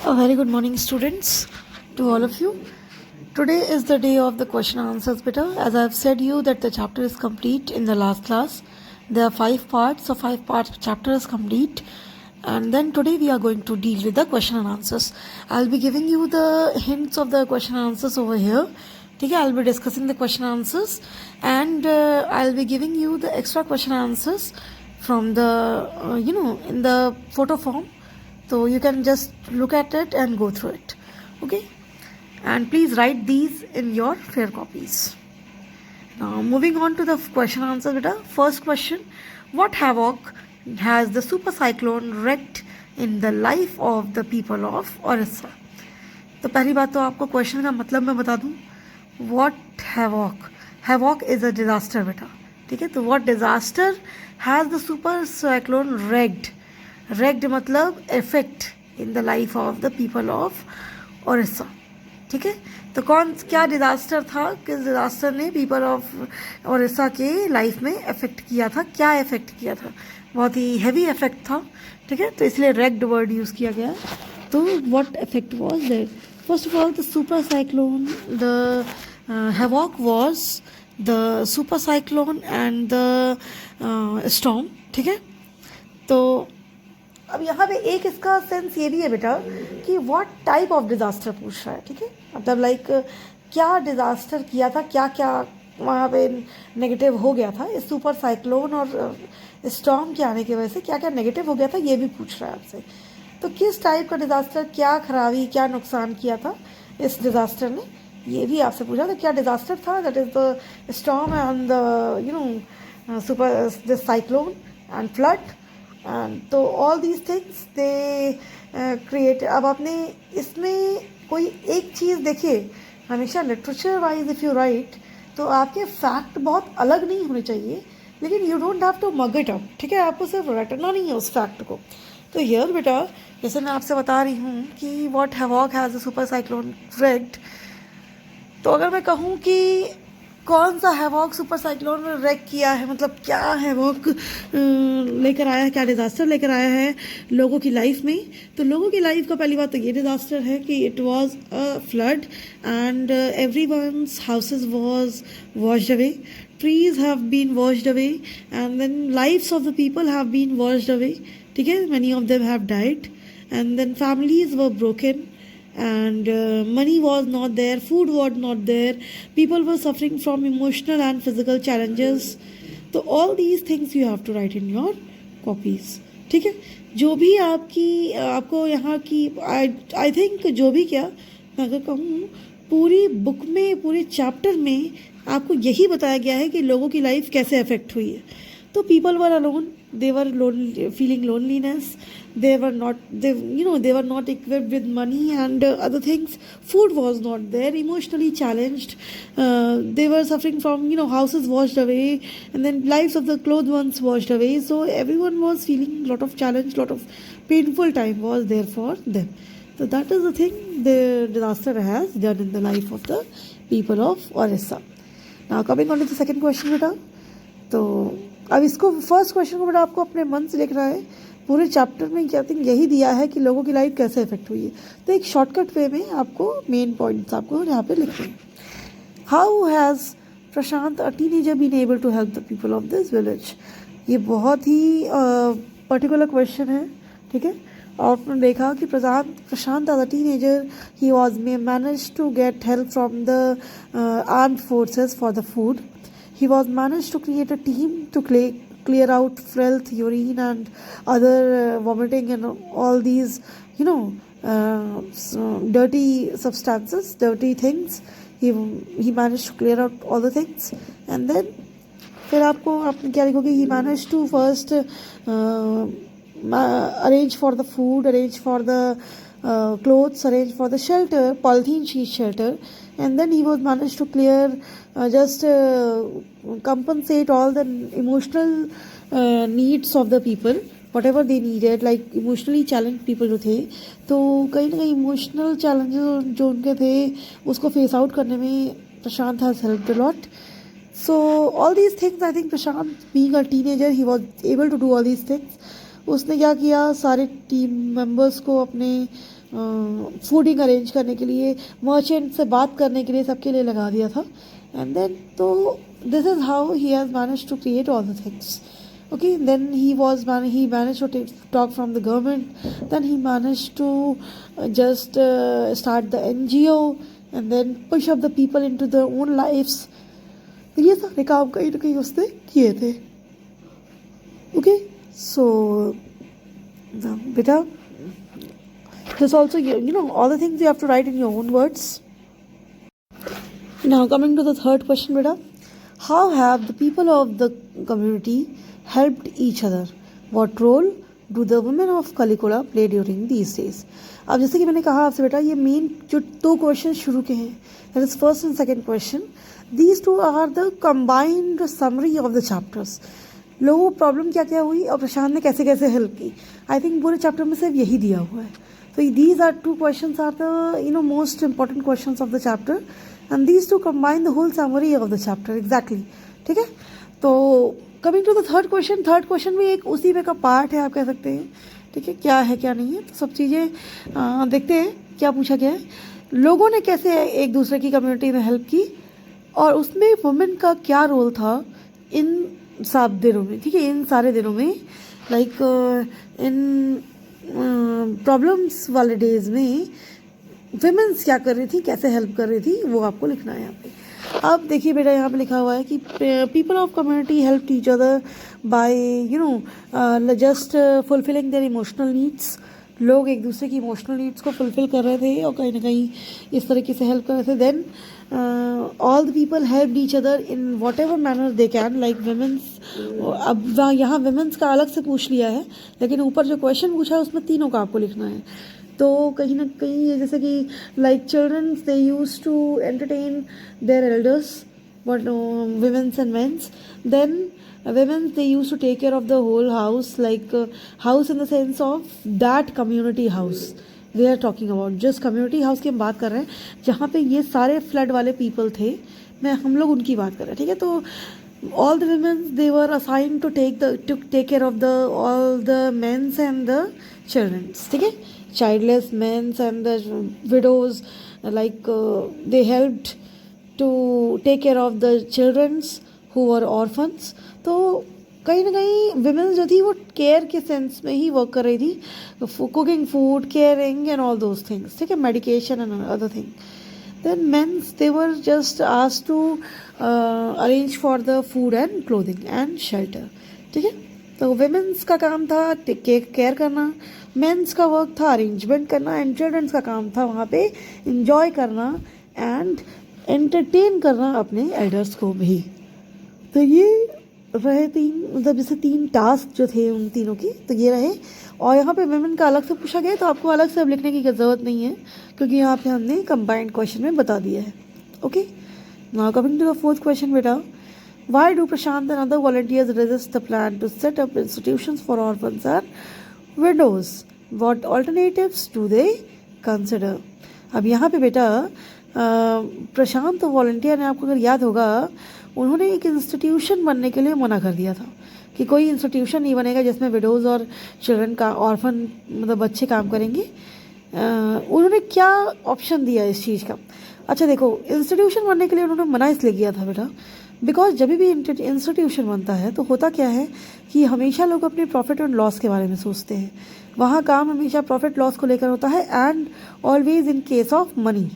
A very good morning, students, to all of you. Today is the day of the question and answers, beta. As I have said you that the chapter is complete in the last class. There are 5 parts, so 5 parts chapter is complete. And then today we are going to deal with the question and answers. I'll be giving you the hints of the question and answers over here. Okay, I'll be discussing the question and answers, and I'll be giving you the extra question and answers from the in the photo form. So you can just look at it and go through it. Okay, and please write these in your fair copies. Now moving on to the question answer beta. First question: what havoc has the super cyclone wreaked in the life of the people of Orissa? तो पहली बात तो आपको question का मतलब मैं बता दूं. What havoc? Havoc is a disaster बेटा. ठीक है, तो what disaster has the super cyclone wreaked? Wrecked मतलब effect in the life of the people of Orissa. ठीक है, तो क्या डिज़ास्टर था, किस डिज़ास्टर ने पीपल ऑफ ओडिशा के लाइफ में इफेक्ट किया था, क्या इफेक्ट किया था? बहुत ही हैवी इफेक्ट था. ठीक है, तो इसलिए रेक्ड वर्ड यूज़ किया गया. तो what effect was there? First of all the super cyclone, the havoc was the super cyclone and the storm. ठीक है, तो अब यहाँ पे एक इसका सेंस ये भी है बेटा कि व्हाट टाइप ऑफ डिज़ास्टर पूछ रहा है. ठीक है, मतलब लाइक क्या डिज़ास्टर किया था, क्या क्या वहाँ पे नेगेटिव हो गया था इस सुपर साइक्लोन और स्टॉर्म के आने की वजह से, क्या क्या नेगेटिव हो गया था ये भी पूछ रहा है आपसे. तो किस टाइप का डिज़ास्टर, क्या खराबी, क्या नुकसान किया था इस डिज़ास्टर ने, ये भी आपसे पूछा. तो क्या डिज़ास्टर था? That is the storm and the super this cyclone and flood. तो all these things they create. अब आपने इसमें कोई एक चीज़ देखिए, हमेशा literature wise if you write तो आपके फैक्ट बहुत अलग नहीं होने चाहिए, लेकिन you don't have to mug it up. ठीक है, आपको सिर्फ रटना नहीं है उस फैक्ट को. तो हियर बेटा, जैसे मैं आपसे बता रही हूँ कि what havoc has the super cyclone wreaked, तो अगर मैं कहूँ कि कौन सा हैवॉक सुपर साइक्लोन में रेक किया है, मतलब क्या हैवॉक लेकर आया है, क्या डिज़ास्टर लेकर आया है लोगों की लाइफ में, तो लोगों की लाइफ का पहली बात तो ये डिज़ास्टर है कि it was a flood and everyone's houses was washed away, trees have been washed away, and then lives of the people have been washed away. ठीक है, many of them have died, and then families were broken, and money was not there, food was not there, people were suffering from emotional and physical challenges. तो all these things you have to write in your copies. ठीक है, जो भी आपको यहाँ की I think जो भी क्या मैं अगर कहूँ पूरी बुक में, पूरे चैप्टर में आपको यही बताया गया है कि लोगों की लाइफ कैसे अफेक्ट हुई है. तो people were alone, they were feeling loneliness, they were not equipped with money and other things, food was not there, emotionally challenged, they were suffering from houses washed away, and then lives of the clothed ones washed away. So everyone was feeling a lot of challenge, lot of painful time was there for them. So that is the thing the disaster has done in the life of the people of Orissa. Now coming on to the second question बेटा, तो अब इसको first question को बेटा आपको अपने मन से लिखना है. पूरे चैप्टर में क्या थिंक यही दिया है कि लोगों की लाइफ कैसे इफेक्ट हुई है. तो एक शॉर्टकट वे में आपको मेन पॉइंट्स आपको यहाँ पे लिखने हैं. How has Prashant a teenager been able to help the people of this village? ये बहुत ही पर्टिकुलर क्वेश्चन है. ठीक है, और आपने देखा कि Prashant as a teenager he was manage to get help from the armed forces for the food. He was managed to create a team to clear out filth, urine, and other vomiting and all these, dirty substances, dirty things. He managed to clear out all the things, and then फिर आपने क्या लिखोगे? He managed to first arrange for the food, arrange for the clothes, arrange for the shelter, polythene sheet shelter, and then he was managed to clear compensate all the emotional needs of the people, whatever they needed, like emotionally challenged people जो थे, तो कहीं ना कहीं emotional challenges जो उनके थे उसको फेस आउट करने में Prashant has helped a lot. So all these things, I think Prashant being a teenager, he was able to do all these things. उसने क्या किया, सारे टीम मेंबर्स को अपने फूडिंग अरेंज करने के लिए, मर्चेंट से बात करने के लिए, सबके लिए लगा दिया था. एंड देन तो this is how he has manage to create all the things. Okay, then he managed to talk from the government. Then he managed to just start the NGO and then push up the people into their own lives. तो ये सारे काम कहीं ना कहीं उसने किए थे. Okay, so बेटा, this also all the things you have to write in your own words. Now coming to the third question, beta, how have the people of the community helped each other? What role do the women of Kalikula play during these days? अब जैसे कि मैंने कहा आपसे बेटा, ये main जो दो क्वेश्चन शुरू के हैं, that is first and second question, these two are the combined summary of the chapters. लोगों को प्रॉब्लम क्या क्या हुई और प्रशांत ने कैसे कैसे हेल्प की. आई थिंक पूरे चैप्टर में सिर्फ यही दिया हुआ है. तो these are two questions are the most important questions of the chapter and these two combine the whole summary of the chapter. Exactly, ठीक है. तो coming to the third question भी एक उसी में का पार्ट है, आप कह सकते हैं. ठीक है, क्या है क्या नहीं है, तो सब चीज़ें देखते हैं क्या पूछा गया है. लोगों ने कैसे एक दूसरे की कम्युनिटी में हेल्प की और उसमें वुमेन का क्या रोल था इन सब दिनों में. ठीक है, इन सारे दिनों में, लाइक इन प्रॉब्लम्स वाले डेज में विमेंस क्या कर रही थी, कैसे हेल्प कर रही थी, वो आपको लिखना है यहाँ पे. अब देखिए बेटा, यहाँ पे लिखा हुआ है कि people of community help each other by just fulfilling their emotional needs. लोग एक दूसरे की इमोशनल नीड्स को फुलफिल कर रहे थे और कहीं ना कहीं इस तरीके से हेल्प कर रहे थे. Then all the people help each other in whatever manner they can, like womens. अब यहाँ विमेंस का अलग से पूछ लिया है, लेकिन ऊपर जो क्वेश्चन पूछा है उसमें तीनों का आपको लिखना है. तो कहीं ना कहीं जैसे कि like childrens they use to entertain their elders, but womens and mens. Then women they used to take care of the whole house, like house in the sense of that community house we are talking about. just community house की हम बात कर रहे हैं जहाँ पे ये सारे फ्लड वाले पीपल थे, हम लोग उनकी बात कर रहे हैं. ठीक है, तो all the women they were assigned to take care of all the men and the children. ठीक है, childless men and the widows, like they helped to take care of the children who were orphans. तो कहीं ना कहीं women's जो थी वो care के सेंस में ही वर्क कर रही थी, cooking food, caring and all those things. ठीक है, medication and other thing. Then mens they were just asked to arrange for the food and clothing and shelter. ठीक है, तो विमेंस का काम था केयर करना, मेंस का वर्क था अरेंजमेंट करना, एंड चिल्ड्रंस का काम था वहाँ पे इंजॉय करना एंड एंटरटेन करना अपने एल्डर्स को भी. तो ये रहे तीन, मतलब जैसे तीन टास्क जो थे उन तीनों की, तो ये रहे. और यहाँ पे वुमेन का अलग से पूछा गया, तो आपको अलग से अब लिखने की ज़रूरत नहीं है क्योंकि यहाँ पे हमने कंबाइंड क्वेश्चन में बता दिया है. Okay, now coming to the fourth question बेटा, why do Prashant and other volunteers resist the plan to set up institutions for orphans and widows? What alternatives do they consider? अब यहाँ पे बेटा प्रशांत वॉलंटियर ने, आपको अगर याद होगा, उन्होंने एक इंस्टीट्यूशन बनने के लिए मना कर दिया था कि कोई इंस्टीट्यूशन नहीं बनेगा जिसमें विडोज़ और चिल्ड्रन का, ऑर्फन मतलब बच्चे काम करेंगे. उन्होंने क्या ऑप्शन दिया इस चीज़ का? अच्छा देखो, इंस्टीट्यूशन बनने के लिए उन्होंने मना इसलिए किया था बेटा, बिकॉज जब भी इंस्टीट्यूशन बनता है तो होता क्या है कि हमेशा लोग अपने प्रॉफिट एंड लॉस के बारे में सोचते हैं. वहाँ काम हमेशा प्रॉफिट लॉस को लेकर होता है and always in case of money,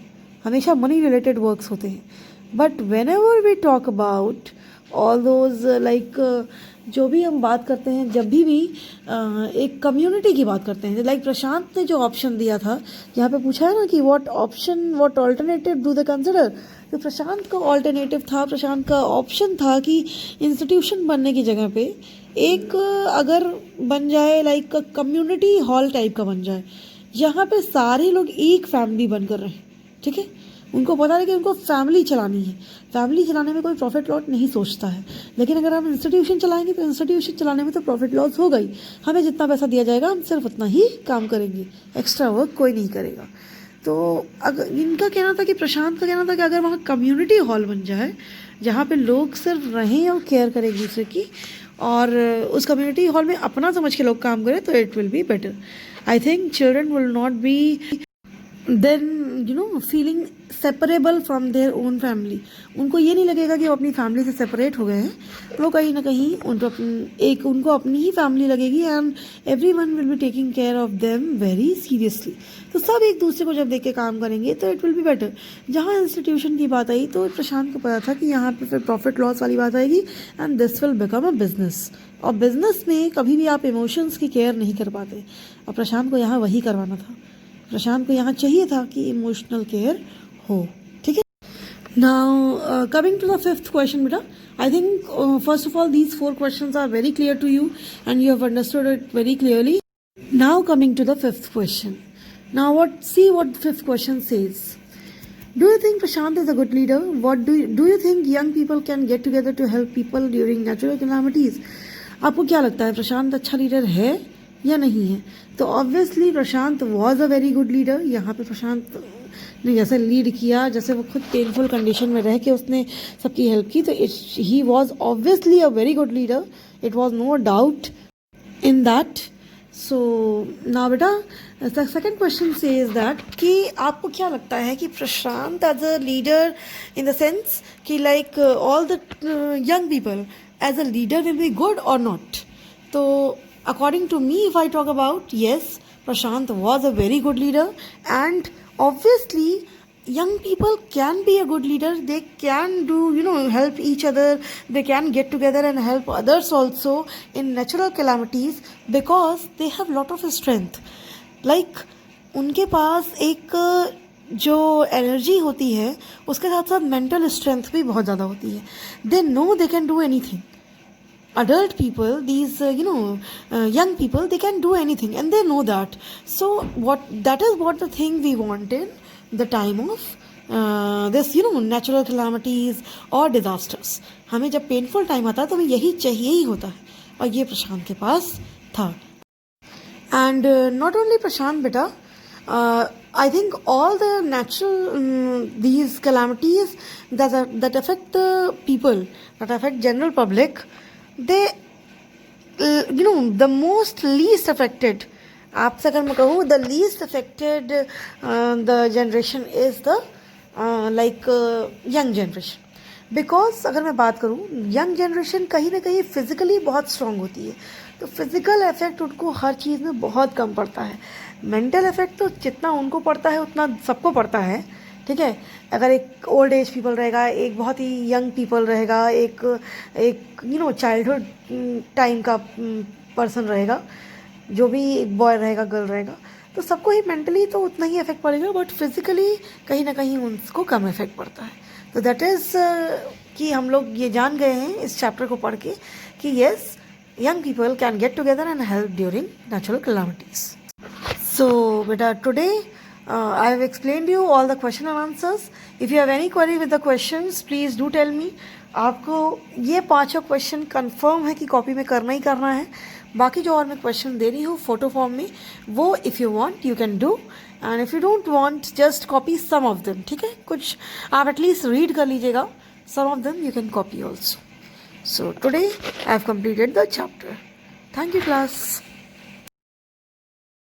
हमेशा मनी रिलेटेड वर्क्स होते हैं. But whenever we talk about all those, like जो भी हम बात करते हैं, जब भी एक कम्युनिटी की बात करते हैं, लाइक प्रशांत ने जो ऑप्शन दिया था, यहाँ पे पूछा है ना कि what alternative do they consider. तो प्रशांत का ऑल्टरनेटिव था, प्रशांत का ऑप्शन था कि इंस्टीट्यूशन बनने की जगह पे एक अगर बन जाए, लाइक कम्युनिटी हॉल टाइप का बन जाए, जहाँ पे सारे लोग एक फैमिली बनकर रहें. ठीक है, उनको पता है कि उनको फैमिली चलानी है, फैमिली चलाने में कोई प्रॉफिट लॉस नहीं सोचता है. लेकिन अगर हम इंस्टीट्यूशन चलाएंगे तो इंस्टीट्यूशन चलाने में तो प्रॉफिट लॉस होगा ही. हमें जितना पैसा दिया जाएगा हम सिर्फ उतना ही काम करेंगे, एक्स्ट्रा वर्क कोई नहीं करेगा. तो अगर इनका कहना था कि, प्रशांत का कहना था कि अगर वहाँ कम्युनिटी हॉल बन जाए जहाँ पे लोग सिर्फ रहें और केयर करें एक दूसरे की, और उस कम्युनिटी हॉल में अपना समझ के लोग काम करें तो it will be better. I think children will not be than feeling separable from their own family. उनको ये नहीं लगेगा कि वो अपनी फैमिली से सेपरेट हो गए हैं. वो कहीं ना कहीं उनको अपनी ही फैमिली लगेगी and every one will be taking care of them very seriously. तो सब एक दूसरे को जब देख के काम करेंगे तो इट विल बी बेटर. जहाँ इंस्टीट्यूशन की बात आई तो प्रशांत को पता था कि यहाँ पे फिर प्रॉफिट लॉस वाली बात आएगी and this will become a business. और बिजनेस में कभी भी आप इमोशंस की केयर नहीं कर पाते और प्रशांत को यहाँ वही करवाना था. प्रशांत को यहाँ चाहिए था कि इमोशनल केयर हो. ठीक है. Now coming to the fifth question बेटा. I think first of all these 4 questions are very clear to you and you have understood it very clearly. Now coming to the fifth question. Now see what fifth question says. Do you think Prashant is a good leader? What do you think young people can get together to help people during natural calamities? आपको क्या लगता है प्रशांत अच्छा leader है या नहीं है? तो obviously Prashant was a very good leader. यहाँ पे प्रशांत ने जैसे लीड किया, जैसे वो खुद पेनफुल कंडीशन में रह के उसने सबकी हेल्प की, तो he was obviously a very good leader. It was no doubt in that. So now बेटा the second question says that कि आपको क्या लगता है कि Prashant as a leader in the sense कि like all the young people as a leader will be good और not? तो according to me, if I talk about, yes, Prashant was a very good leader and obviously young people can be a good leader. They can do help each other. They can get together and help others also in natural calamities because they have lot of strength. Like उनके पास एक जो energy होती है उसके साथ साथ mental strength भी बहुत ज़्यादा होती है. They know they can do anything. Adult people, these young people, they can do anything and they know that. So that is what the thing we want in the time of this natural calamities or disasters. हमें जब painful time आता है तो हमें यही चाहिए ही होता है और ये प्रशांत के पास था. And not only Prashant beta, I think all the natural these calamities that affect the people, that affect general public, they the most least affected, आपसे अगर मैं कहूँ the least affected the generation is the like young generation. Because अगर मैं बात करूँ young generation कहीं ना कहीं फिजिकली बहुत स्ट्रांग होती है, तो फिजिकल इफेक्ट उनको हर चीज़ में बहुत कम पड़ता है. मेंटल इफेक्ट तो जितना उनको पड़ता है उतना सबको पड़ता है. ठीक है. अगर एक ओल्ड एज पीपल रहेगा, एक बहुत ही यंग पीपल रहेगा, एक चाइल्डहुड टाइम का पर्सन रहेगा, जो भी बॉय रहेगा गर्ल रहेगा, तो सबको ही मेंटली तो उतना ही इफेक्ट पड़ेगा बट फिजिकली कहीं ना कहीं उनको कम इफेक्ट पड़ता है. तो दैट इज़ कि हम लोग ये जान गए हैं इस चैप्टर को पढ़ के कि yes young people can get together and help during natural calamities. So beta today I have explained you all the question and answers. If you have any query with the questions please do tell me. आपको ये 5 question confirm है कि copy में करना ही करना है. बाकी जो और मैं क्वेश्चन दे रही हूँ फोटो फॉर्म में वो if you want you can do and if you don't want just copy some of them. ठीक है. कुछ आप एटलीस्ट रीड कर लीजिएगा. Some of them you can copy also. So today I have completed the chapter. Thank you class.